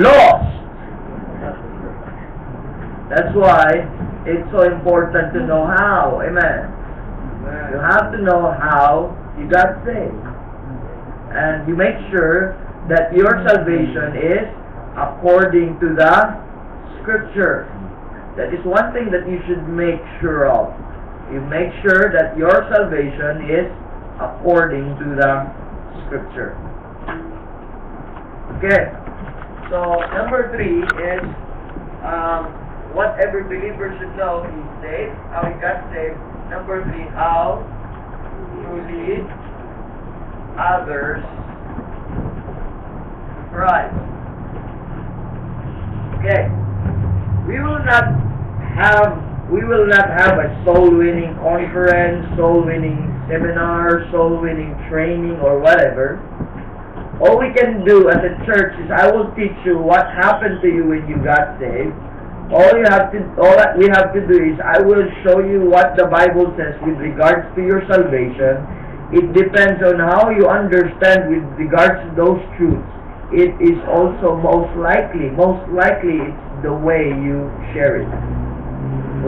lost. That's why it's so important to know how. Amen. You have to know how you got saved. And you make sure that your salvation is according to the Scripture. That is one thing that you should make sure of. You make sure that your salvation is according to the Scripture. Okay. So, number 3 is what every believer should know. He's saved, how he got saved. Number 3, how to lead others to Christ. Okay. We will not have a soul-winning conference, soul-winning seminar, soul-winning training, or whatever. All we can do as a church is I will teach you what happened to you when you got saved. All that we have to do is I will show you what the Bible says with regards to your salvation. It depends on how you understand with regards to those truths. It is also most likely it's the way you share it.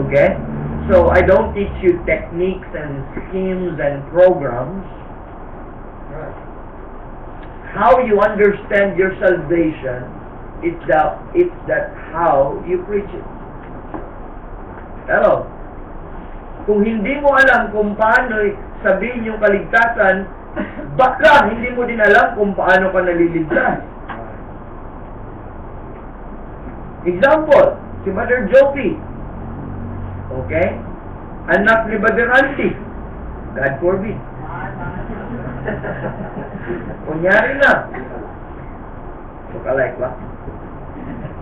Okay? So I don't teach you techniques and schemes and programs. How you understand your salvation, it's that how you preach it. Pero, kung hindi mo alam kung paano sabihin yung kaligtasan, baka hindi mo din alam kung paano ka naliligtas. Example, si Mother Jopi. Okay? Anak ni Brother Andy. God forbid. Kunyari na. So, kalike ba?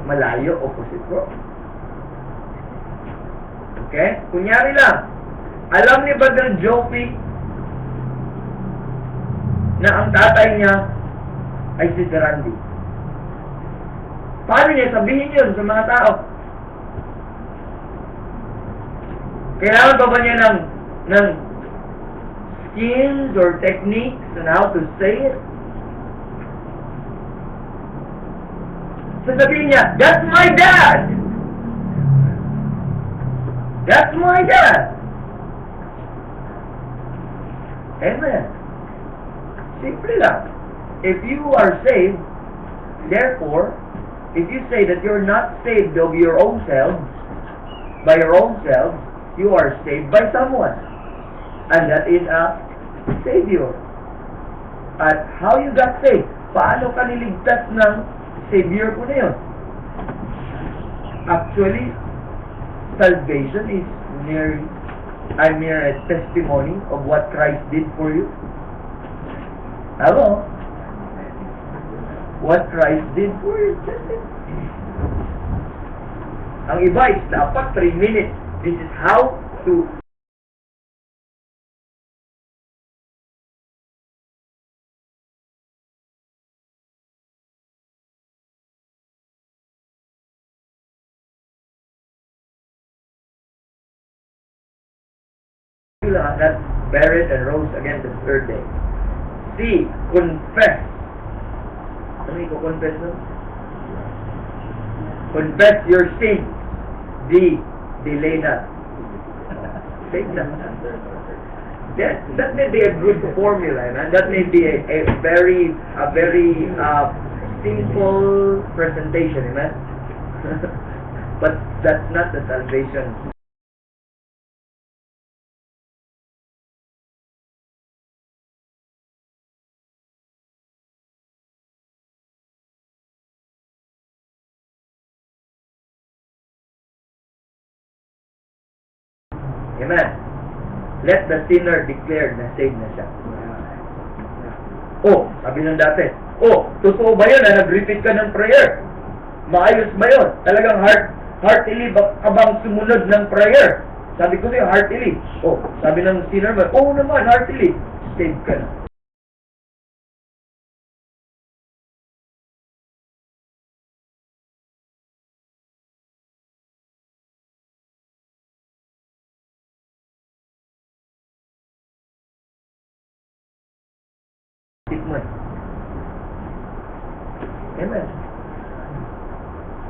Malayo, opposite ko. Okay? Kunyari lang. Alam ni Brother Jopi na ang tatay niya ay si Randy. Paano niya sabihin yun sa mga tao? Kailangan pa ba niya ng schemes or techniques on how to say it? Sasabihin niya, that's my dad! That's my dad! Amen. Simple lang. If you are saved, therefore, if you say that you're not saved of your own self, by your own self, you are saved by someone. And that is a Savior. At how you got saved? Paano ka niligtas ng Savior ko na yun? Actually, salvation is mere a testimony of what Christ did for you. Hello? What Christ did for you. Ang iba is dapat 3 minutes. This is how to that buried and rose again the 3rd day. C. Confess. Ano yung confess nun? Confess your sins. D. Delay not. Take that. That may be a good formula, and that may be a very simple presentation, amen? But that's not the salvation. Amen. Let the sinner declare na saved na siya. Oh, sabi ng dati, oh, totoo ba yun na nag-repeat ka ng prayer? Maayos ba yun? Talagang heartily ka bang sumunod ng prayer? Sabi ko sa'yo, heartily. Oh, sabi ng sinner ba, oh naman, heartily. Saved ka na. Amen.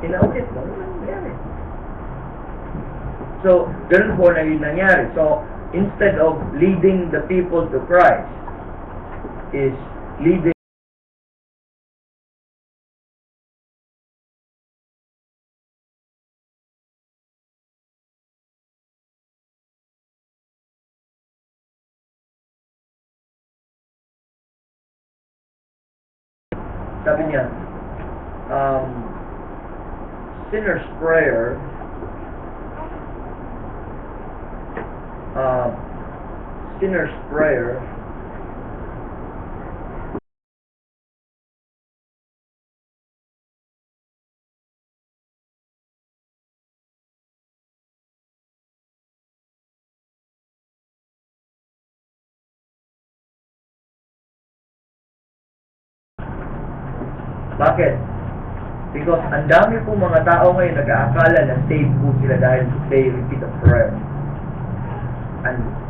Inaulit mo, ano nangyari? So, ganun po na yung nangyari. So, instead of leading the people to Christ, is leading sabi niya, sinner's prayer, sinner's prayer, bakit? Because ang dami po mga tao ngayon nag-aakala na saved po sila dahil they repeat a prayer. And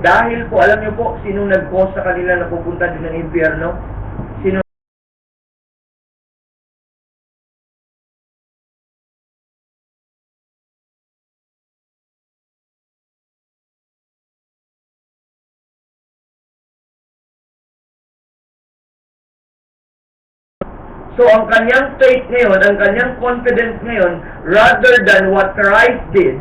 dahil po, alam niyo po, sinong nag-cause sa kanila na pupunta din ng impyerno? Sino? So, ang kanyang faith ngayon, ang kanyang confidence ngayon, rather than what Christ did,